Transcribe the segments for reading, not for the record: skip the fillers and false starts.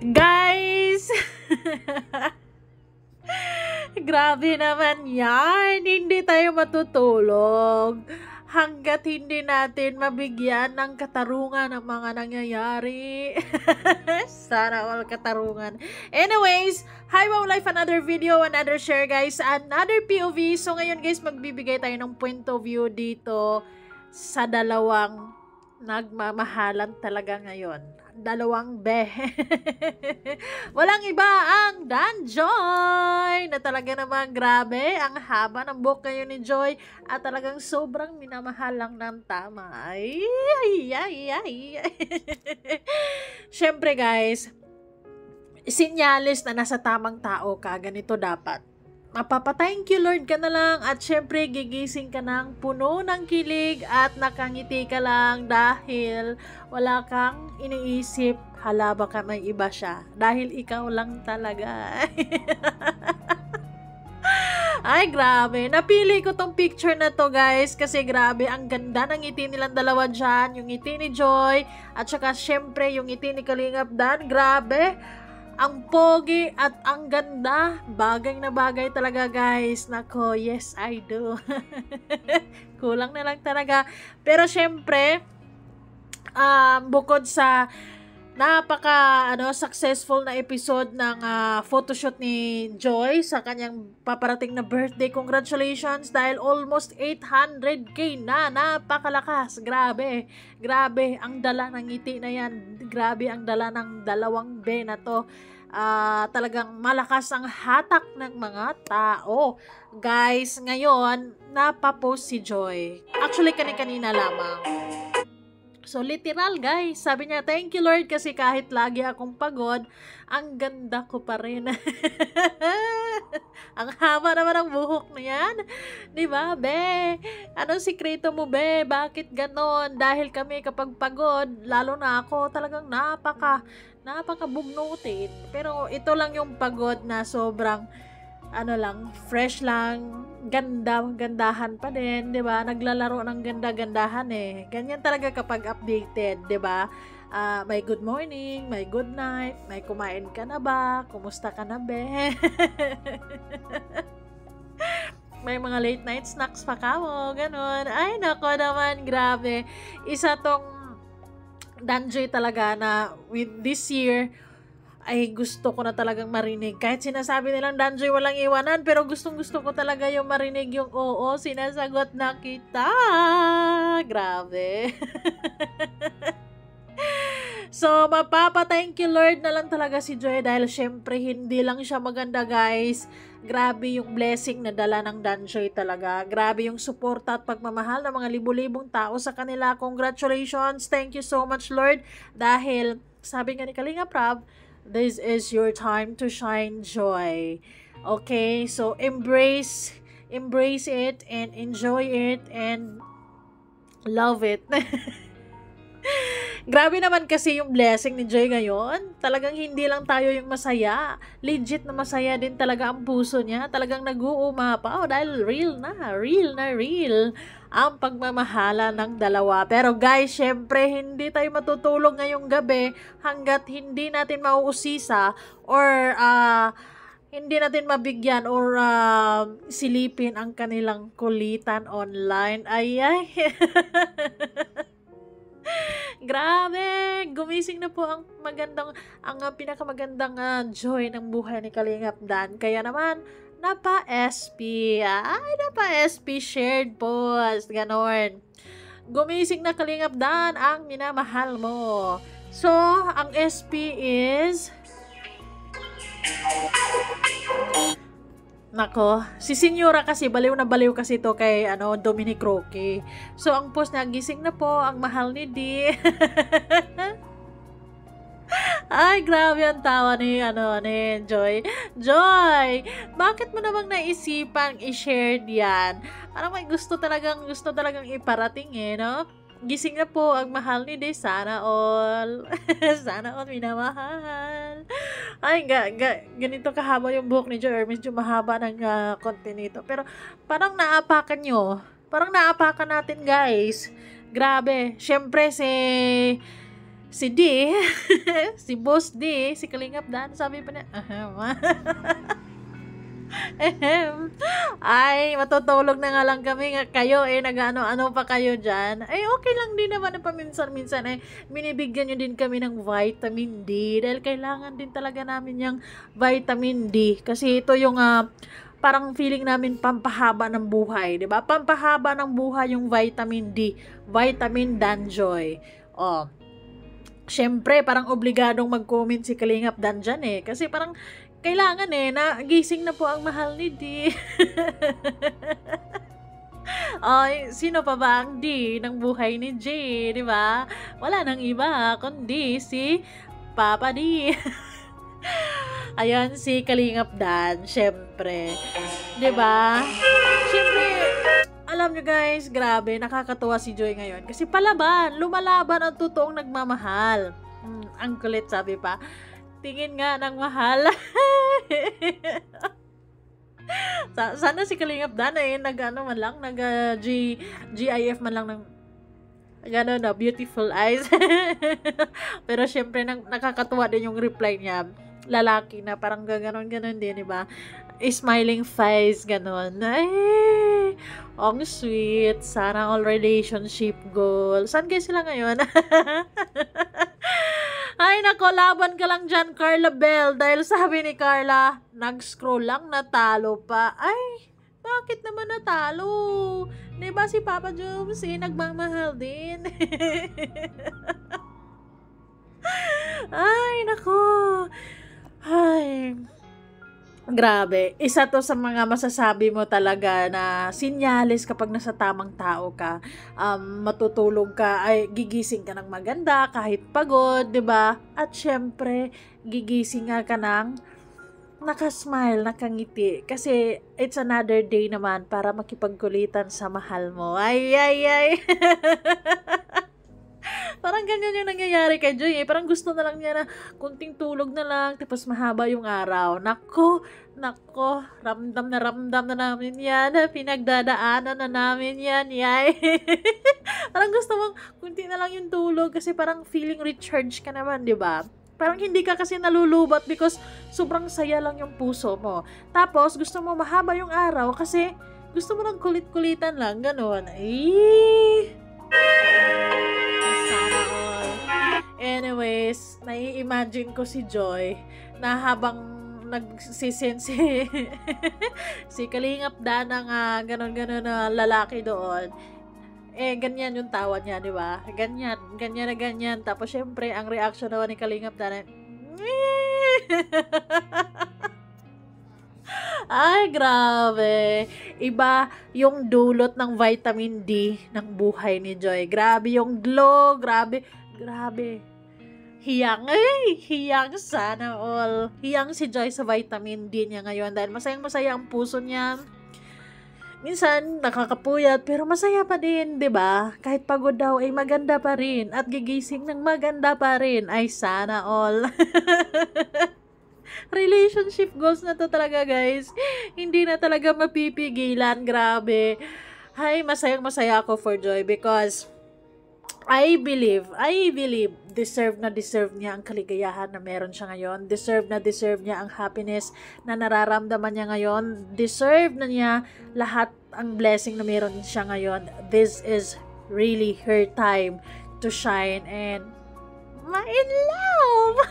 Guys! Grabe naman yan. Hindi tayo matutulog hanggat hindi natin mabigyan ng katarungan ang mga nangyayari. Sana all katarungan. Anyways, hi Wow Life, another video, another share guys, another POV. So ngayon guys, magbibigay tayo ng point of view dito sa dalawang nagmamahalan talaga ngayon. Dalawang walang iba ang Danjoy na talaga namang grabe ang haba ng buhok ngayon ni Joy at talagang sobrang minamahal lang ng tama. Ay. Syempre guys, sinyalis na nasa tamang tao ka, ganito dapat. Mapapa-thank you Lord ka na lang at syempre gigising ka ng puno ng kilig at nakangiti ka lang dahil wala kang iniisip hala baka may iba siya dahil ikaw lang talaga. Ay grabe, napili ko tong picture na to guys kasi grabe ang ganda ng ngiti nilang dalawa dyan, yung ngiti ni Joy at saka syempre yung ngiti ni Kalingap Dan, grabe. Ang pogi at ang ganda. Bagay na bagay talaga guys. Nako, yes I do. Kulang na lang talaga. Pero syempre, bukod sa napaka successful na episode ng photoshoot ni Joy sa kanyang paparating na birthday. Congratulations dahil almost 800k na. Napakalakas. Grabe. Grabe ang dala ng ngiti na yan. Grabe ang dala ng dalawang be na to. Talagang malakas ang hatak ng mga tao. Guys, ngayon napapost si Joy. Actually, kanina lamang. So, literal guys, sabi niya, thank you Lord kasi kahit lagi akong pagod, ang ganda ko pa rin. Ang haba naman ang buhok na yan. Diba, be? Anong sikreto mo, be? Bakit ganon? Dahil kami kapag pagod, lalo na ako, talagang napakabugnutin. Pero ito lang yung pagod na sobrang fresh lang, gandahan pa din, 'di ba? Naglalaro ng ganda-gandahan eh. Ganyan talaga kapag updated, 'di ba? May good morning, may good night, may kumain ka na ba? Kumusta ka na be? May mga late night snacks pa ka mo, ganun. Ay, nako naman, grabe. Isa tong Danjoy talaga na with this year, ay gusto ko na talagang marinig. Kahit sinasabi nilang Danjoy walang iwanan, pero gustong-gusto ko talaga yung marinig yung oo, sinasagot na kita. Grabe. So, mapapa-thank you Lord na lang talaga si Joy dahil syempre hindi lang siya maganda guys. Grabe yung blessing na dala ng Danjoy talaga. Grabe yung suporta at pagmamahal ng mga libu-libong tao sa kanila. Congratulations. Thank you so much Lord. Dahil sabi nga ni Kalinga Prab, this is your time to shine, Joy. Okay, so embrace it and enjoy it and love it. Grabe naman kasi yung blessing ni Joy ngayon. Talagang hindi lang tayo yung masaya. Legit na masaya din talaga ang puso niya. Talagang nag-uumapaw dahil real ang pagmamahala ng dalawa. Pero guys, syempre, hindi tayo matutulog ngayong gabi hanggat hindi natin mauusisa or hindi natin mabigyan or silipin ang kanilang kulitan online. Ay. Grabe! Gumising na po ang pinakamagandang joy ng buhay ni Kalingap Dan. Kaya naman, napa-SP. Ay, napa-SP shared post. Ganon. Gumising na Kalingap Dan ang minamahal mo. So, ang SP is... Nako, si Senyora kasi baliw na baliw kasi to kay Dominic Roque. So ang post na gising na po ang mahal ni D. Ay, grabe ang tawa ni Joy. Joy, bakit mo namang naisipang i-share diyan? Parang may gusto talagang iparating no? Gising na po ang mahal ni D. Sana all. Sana all minamahal. Ay, ganito kahaba yung buhok ni Joy. Or medyo mahaba ng konti nito. Pero parang naapakan nyo. Parang naapakan natin guys. Grabe. Syempre Si D, si Boss D, si Kalingap Dan, sabi pa niya, ay, matutulog na nga lang kami. Kayo, nag-ano-ano pa kayo dyan. Ay, okay lang din naman na paminsan-minsan. Binibigyan nyo din kami ng vitamin D. Dahil kailangan din talaga namin yung vitamin D. Kasi ito yung, parang feeling namin pampahaba ng buhay. Diba? Pampahaba ng buhay yung vitamin D. Vitamin Danjoy. Oh. Siyempre, parang obligadong mag-comment si Kalingap Dan dyan Kasi parang, kailangan na gising na po ang mahal ni D. Ay, sino pa ba ang D ng buhay ni J, di ba? Wala nang iba kundi si Papa D. Ayan si Kalingap Dan, syempre. Di ba? Syempre, alam nyo guys, grabe, nakakatuwa si Joy ngayon. Kasi lumalaban ang totoong nagmamahal. Ang kulit, sabi pa. Tingin nga ng mahal. Sana si Kalingap Dan nag-ano man lang, GIF man lang ng gano'n beautiful eyes. Pero syempre nakakatuwa din yung reply niya. Lalaki na parang gano'n din, di ba? Smiling face, gano'n. Ay, ang sweet. Sana all relationship goal. Saan kayo sila ngayon? Ay, nako, laban ka lang dyan, Carla Bell. Dahil sabi ni Carla, nag-scroll lang, natalo pa. Ay, bakit naman natalo? Diba si Papa Jones, nagmamahal din. Ay, nako. Ay, grabe. Isa to sa mga masasabi mo talaga na sinyalis kapag nasa tamang tao ka. Matutulog ka, ay gigising ka ng maganda kahit pagod, 'di ba? At syempre, gigising ka ng nakasmile, nakangiti kasi it's another day naman para makipagkulitan sa mahal mo. Ay. Parang ganyan yung nangyayari kay Joy Parang gusto na lang niya na kunting tulog na lang, tapos mahaba yung araw. Nako, ramdam na namin yan. Pinagdadaanan na namin yan, yay. Parang gusto mong kunti na lang yung tulog kasi parang feeling recharge ka naman, di ba? Parang hindi ka kasi nalulubat because sobrang saya lang yung puso mo. Tapos, gusto mo mahaba yung araw kasi gusto mo ng kulit-kulitan lang, gano'n. Anyways, nai-imagine ko si Joy na habang nagsisend si Kalingap Dan ng ganon-ganon na lalaki doon, ganyan yung tawa niya, di ba? Ganyan. Tapos, syempre, ang reaction naman ni Kalingap Dan ay, grabe. Iba yung dulot ng vitamin D ng buhay ni Joy. Grabe yung glow, grabe. Hiyang sana all. Hiyang si Joy sa vitamin D niya ngayon dahil masayang-masaya ang puso niya. Minsan, nakakapuyat, pero masaya pa din, 'di ba? Kahit pagod daw, ay maganda pa rin. At gigising ng maganda pa rin. Ay, sana all. Relationship goals na to talaga, guys. Hindi na talaga mapipigilan. Grabe. Ay, masayang-masaya ako for Joy because I believe, deserve niya ang kaligayahan na meron siya ngayon. Deserve niya ang happiness na nararamdaman niya ngayon. Deserve na niya lahat ang blessing na meron siya ngayon. This is really her time to shine and ma-in love.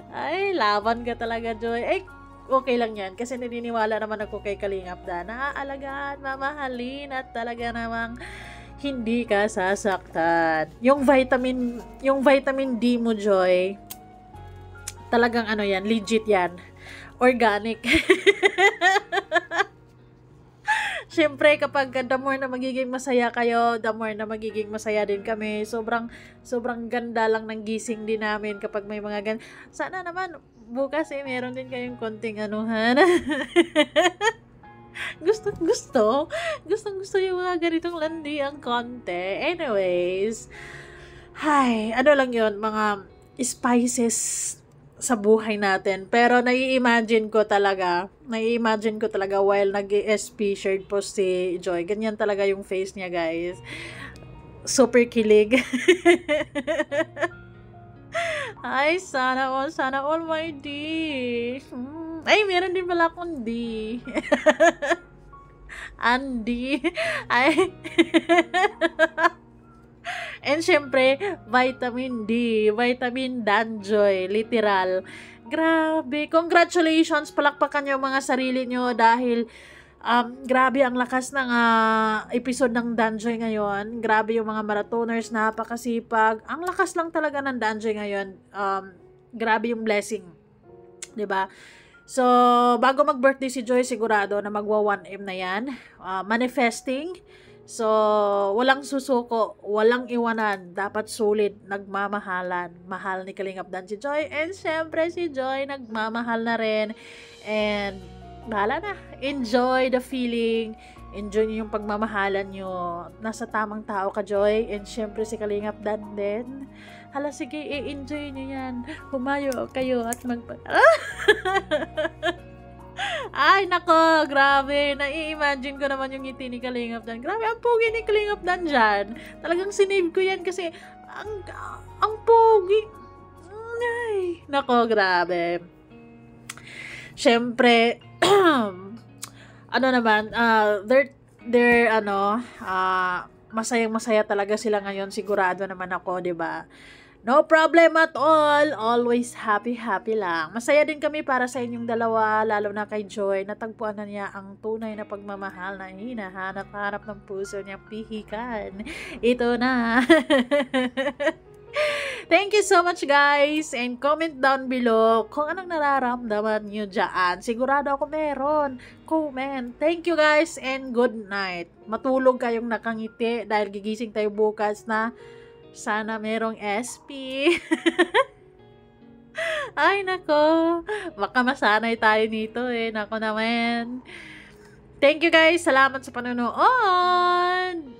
Ay, laban ka talaga, Joy. Ay, okay lang yan. Kasi naniniwala naman ako kay Kalingap Dan. Naaalagaan, mamahalin, at talaga namang hindi ka sasaktan. Yung vitamin D mo, Joy, talagang yan, legit yan. Organic. Siyempre, kapag the more na magiging masaya kayo, the more na magiging masaya din kami. Sobrang ganda lang ng gising din namin kapag may mga Sana naman, bukas meron din kayong konting anuhan. Gusto yung mga ganitong landi ang konti. Anyways, ano lang yun, mga spices sa buhay natin. Pero nai-imagine ko talaga while nag-ESP shared post si Joy. Ganyan talaga yung face niya, guys. super kilig. Ay, sana all my D. Ay, meron din pala akong D. Andy. Ay. And syempre, vitamin D, vitamin Danjoy, literal. Grabe, congratulations, palakpakan nyo mga sarili nyo dahil grabe ang lakas ng episode ng Danjoy ngayon. Grabe yung mga marathoners, napakasipag. Ang lakas lang talaga ng Danjoy ngayon. Grabe yung blessing. 'Di ba? So, bago mag-birthday si Joy, sigurado na magwa 1M na yan. Manifesting. So, walang susuko, walang iwanan. Dapat sulit, nagmamahalan. Mahal ni Kalingap Dan si Joy. And syempre, si Joy, nagmamahal na rin. And, bahala na. Enjoy the feeling. Enjoy niyo yung pagmamahalan nyo. Nasa tamang tao ka, Joy. And syempre, si Kalingap Dan din. Hala, sige, i-enjoy nyo yan. Humayo kayo at Ay, nako, grabe. Nai-imagine ko naman yung ngiti ni Kalingap Dan. Grabe, ang pogi ni Kalingap Dan dyan. Talagang sinave ko yan kasi ang pogi. Ay, nako, grabe. Siyempre, ano naman, masayang-masaya talaga sila ngayon. Sigurado naman ako, 'di ba? No problem at all. Always happy lang. Masaya din kami para sa inyong dalawa, lalo na kay Joy. Natagpuan na niya ang tunay na pagmamahal na hinahanap-hanap ng puso niyang pihikan. Ito na. Thank you so much, guys. And comment down below kung anong nararamdaman niyo dyan. Sigurado ako meron. Comment. Thank you, guys, and good night. Matulog kayong nakangiti dahil gigising tayo bukas na sana merong SP. Ay, nako. Baka masanay tayo nito eh. Nako naman. Thank you, guys. Salamat sa panonood.